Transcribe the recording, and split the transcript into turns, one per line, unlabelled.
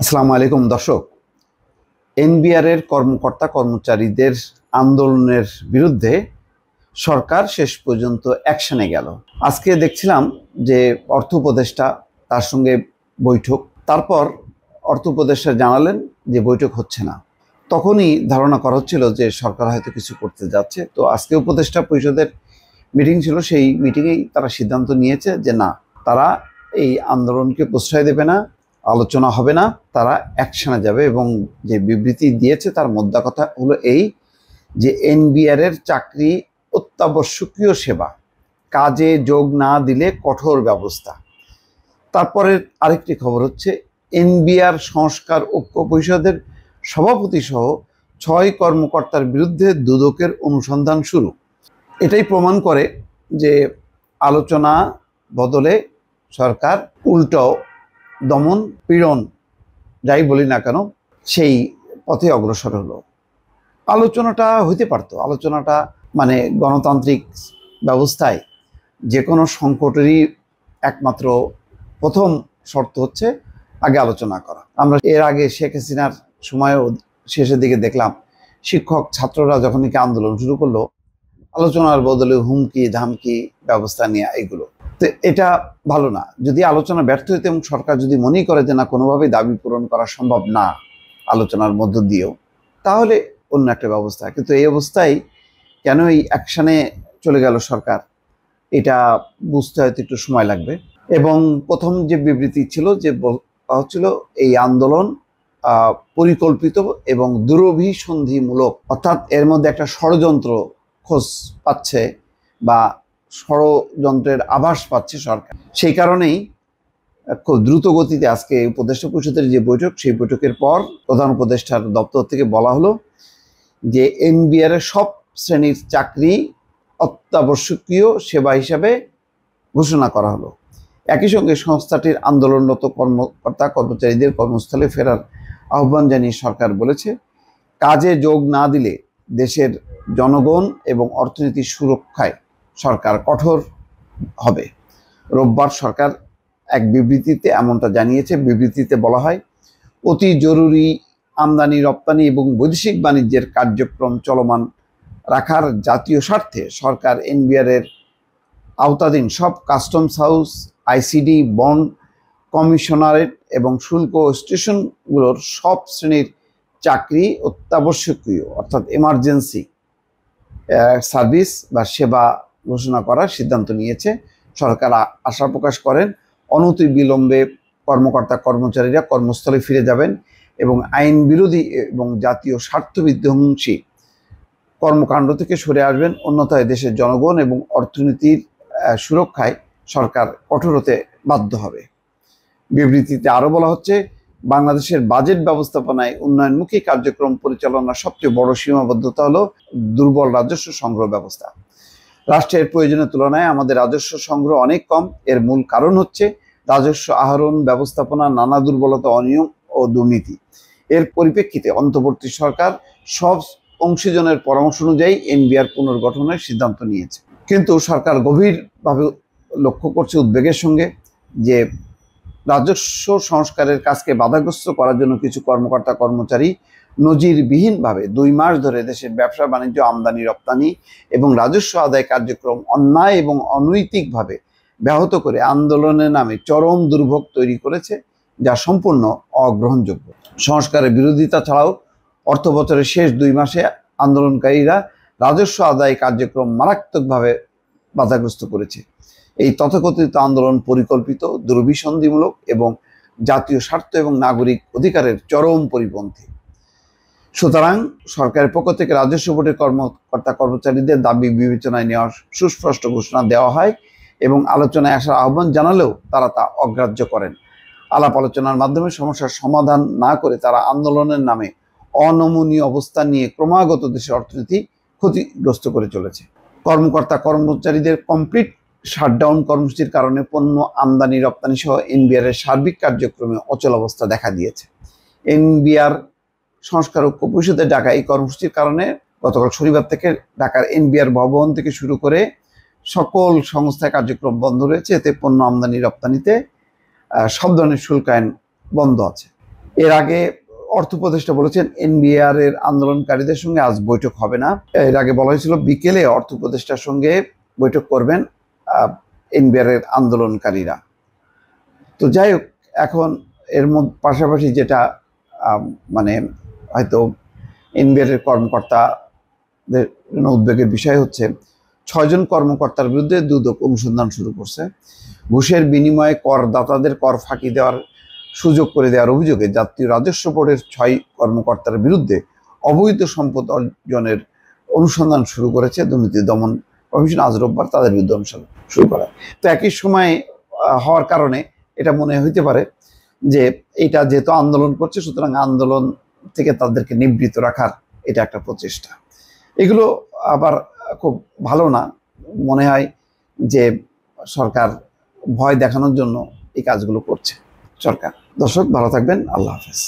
আসসালামু আলাইকুম দর্শক। এনবিআর এর কর্মকর্তা কর্মচারীদের আন্দোলনের বিরুদ্ধে সরকার শেষ পর্যন্ত অ্যাকশনে গেল। আজকে দেখছিলাম যে অর্থ উপদেষ্টা তার সঙ্গে বৈঠক, তারপর অর্থ উপদেষ্টা জানালেন যে বৈঠক হচ্ছে না। তখনই ধারণা করা হচ্ছিল যে সরকার হয়তো কিছু করতে যাচ্ছে। তো আজকে উপদেষ্টা পরিষদের মিটিং ছিল, সেই মিটিংয়েই তারা সিদ্ধান্ত নিয়েছে যে না, তারা এই আন্দোলনকে প্রশ্রয় দেবে না, আলোচনা হবে না, তারা অ্যাকশনে যাবে। এবং যে বিবৃতি দিয়েছে তার মোদ্দা কথা হলো এই যে এনবিআর এর চাকরি অত্যাবশ্যকীয় সেবা, কাজে যোগ না দিলে কঠোর ব্যবস্থা। তারপরে আরেকটি খবর হচ্ছে এনবিআর সংস্কার ঐক্য পরিষদের সভাপতি সহ 6 কর্মকর্তার বিরুদ্ধে দুদকের অনুসন্ধান শুরু। এটাই প্রমাণ করে যে আলোচনা বদলে সরকার উল্টো দমন পীড়ন যাই বলি না কেন সেই পথে অগ্রসর হলো। আলোচনাটা হইতে পারতো, আলোচনাটা মানে গণতান্ত্রিক ব্যবস্থায় যে কোনো সংকটেরই একমাত্র প্রথম শর্ত হচ্ছে আগে আলোচনা করা। আমরা এর আগে শেখ হাসিনার সময়ও শেষের দিকে দেখলাম শিক্ষক ছাত্ররা যখন নাকি আন্দোলন শুরু করলো, আলোচনার বদলে হুমকি ধামকি ব্যবস্থা নেওয়া, এগুলো তো এটা ভালো না। যদি আলোচনা ব্যর্থ হইতে এবং সরকার যদি মনেই করে যে না, কোনোভাবেই দাবি পূরণ করা সম্ভব না আলোচনার মধ্য দিয়েও, তাহলে অন্য একটা ব্যবস্থা। কিন্তু এই অবস্থায় কেন এই অ্যাকশনে চলে গেল সরকার, এটা বুঝতে হয়তো একটু সময় লাগবে। এবং প্রথম যে বিবৃতি ছিল যে হচ্ছিল এই আন্দোলন পরিকল্পিত এবং দুরভিসন্ধিমূলক, অর্থাৎ এর মধ্যে একটা ষড়যন্ত্র খোঁজ পাচ্ছে বা ষড়যন্ত্রের আভাস পাচ্ছে সরকার। সেই কারণেই খুব দ্রুত গতিতে আজকে উপদেষ্টা পরিষদের যে বৈঠক, সেই বৈঠকের পর প্রধান উপদেষ্টার দপ্তর থেকে বলা হলো যে এনবিআর এর সব শ্রেণীর চাকরি অত্যাবশ্যকীয় সেবা হিসাবে ঘোষণা করা হলো। একই সঙ্গে সংস্থাটির আন্দোলনরত কর্মকর্তা কর্মচারীদের কর্মস্থলে ফেরার আহ্বান জানিয়ে সরকার বলেছে, কাজে যোগ না দিলে দেশের জনগণ এবং অর্থনীতির সুরক্ষায় সরকার কঠোর হবে। রোববার সরকার এক বিবৃতিতে এমনটা জানিয়েছে। বিবৃতিতে বলা হয়, অতি জরুরি আমদানি রপ্তানি এবং বৈদেশিক বাণিজ্যের কার্যক্রম চলমান রাখার জাতীয় স্বার্থে সরকার এনবিআর এর আওতাধীন সব customs house, ICD, bond commissionerate এবং শুল্ক স্টেশনগুলোর সব শ্রেণীর চাকরি অত্যাবশ্যকীয় অর্থাৎ এমার্জেন্সি সার্ভিস বা সেবা ঘোষণা করার সিদ্ধান্ত নিয়েছে। সরকার আশা প্রকাশ করেন অনতিবিলম্বে কর্মকর্তা কর্মচারীরা কর্মস্থলে ফিরে যাবেন এবং আইন বিরোধী এবং জাতীয় স্বার্থ বিধ্বংসী কর্মকাণ্ড থেকে সরে আসবেন। অন্যথায় দেশের জনগণ এবং অর্থনীতির সুরক্ষায় সরকার কঠোর হতে বাধ্য হবে। বিবৃতিতে আরও বলা হচ্ছে, বাংলাদেশের বাজেট ব্যবস্থাপনায় উন্নয়নমুখী কার্যক্রম পরিচালনার সবচেয়ে বড় সীমাবদ্ধতা হলো দুর্বল রাজস্ব সংগ্রহ ব্যবস্থা। রাষ্ট্রের প্রয়োজনের তুলনায় আমাদের রাজস্ব সংগ্রহ অনেক কম। এর মূল কারণ হচ্ছে রাজস্ব আহরণ ব্যবস্থাপনা নানা দুর্বলতা, অনিয়ম ও দুর্নীতি। এর পরিপ্রেক্ষিতে অন্তর্বর্তী সরকার সব অংশীজনের পরামর্শ অনুযায়ী এনবিআর পুনর্গঠনের সিদ্ধান্ত নিয়েছে। কিন্তু সরকার গভীরভাবে লক্ষ্য করছে উদ্বেগের সঙ্গে যে রাজস্ব সংস্কারের কাজকে বাধাগ্রস্ত করার জন্য কিছু কর্মকর্তা কর্মচারী নজিরবিহীনভাবে 2 মাস ধরে দেশের ব্যবসা বাণিজ্য, আমদানি রপ্তানি এবং রাজস্ব আদায় কার্যক্রম অন্যায় এবং অনৈতিকভাবে ব্যাহত করে আন্দোলনের নামে চরম দুর্ভোগ তৈরি করেছে, যা সম্পূর্ণ অগ্রহণযোগ্য। সংস্কারের বিরোধিতা ছাড়াও অর্থ বছরের শেষ 2 মাসে আন্দোলনকারীরা রাজস্ব আদায় কার্যক্রম মারাত্মকভাবে বাধাগ্রস্ত করেছে। এই তথাকথিত আন্দোলন পরিকল্পিত, দুরভিসন্ধিমূলক এবং জাতীয় স্বার্থ এবং নাগরিক অধিকারের চরম পরিপন্থী। সুতরাং সরকারের পক্ষ থেকে রাজস্ব বোর্ডের কর্মকর্তা কর্মচারীদের দাবি বিবেচনায় নেওয়ার সুস্পষ্ট ঘোষণা দেওয়া হয় এবং আলোচনায় আসার আহ্বান জানালেও তারা তা অগ্রাহ্য করেন। আলাপ আলোচনার মাধ্যমে সমস্যার সমাধান না করে তারা আন্দোলনের নামে অনমনীয় অবস্থান নিয়ে ক্রমাগত দেশের অর্থনীতি ক্ষতিগ্রস্ত করে চলেছে। কর্মকর্তা কর্মচারীদের কমপ্লিট শাটডাউন কর্মসূচির কারণে পণ্য আমদানি রপ্তানি সহ এনবিআর এর সার্বিক কার্যক্রমে অচল অবস্থা দেখা দিয়েছে। এনবিআর সংস্কার ঐক্য পরিষদের ডাকা এই কর্মসূচির কারণে গতকাল শনিবার থেকে ঢাকার এনবিআর ভবন থেকে শুরু করে সকল সংস্থায় কার্যক্রম বন্ধ রয়েছে। এতে পণ্য আমদানি রপ্তানিতে সব ধরনের শুল্ক আইন বন্ধ আছে। এর আগে অর্থ উপদেষ্টা বলেছেন এনবিআর এর আন্দোলনকারীদের সঙ্গে আজ বৈঠক হবে না। এর আগে বলা হয়েছিল বিকেলে অর্থ উপদেষ্টার সঙ্গে বৈঠক করবেন এনবিআর এর আন্দোলনকারীরা। তো যাই হোক, এখন এর মধ্যে পাশাপাশি যেটা মানে হয়তো এনবিআর এর কর্মকর্তাদের উদ্বেগের বিষয় হচ্ছে 6 জন কর্মকর্তার বিরুদ্ধে দুদক অনুসন্ধান শুরু করছে। ঘুষের বিনিময়ে করদাতাদের কর ফাঁকি দেওয়ার সুযোগ করে দেওয়ার অভিযোগে জাতীয় রাজস্ব বোর্ডের 6 কর্মকর্তার বিরুদ্ধে অবৈধ সম্পদ অর্জনের অনুসন্ধান শুরু করেছে দুর্নীতি দমন কমিশন। আজ রোববার তাদের বিরুদ্ধে অনুসন্ধান শুরু করে। তো একই সময় হওয়ার কারণে এটা মনে হইতে পারে যে এটা যেহেতু আন্দোলন করছে, সুতরাং আন্দোলন থেকে তাদেরকে নিবৃত্ত রাখার এটা একটা প্রচেষ্টা। এগুলো আবার খুব ভালো না। মনে হয় যে সরকার ভয় দেখানোর জন্য এই কাজগুলো করছে সরকার। দর্শক, ভালো থাকবেন। আল্লাহ হাফেজ।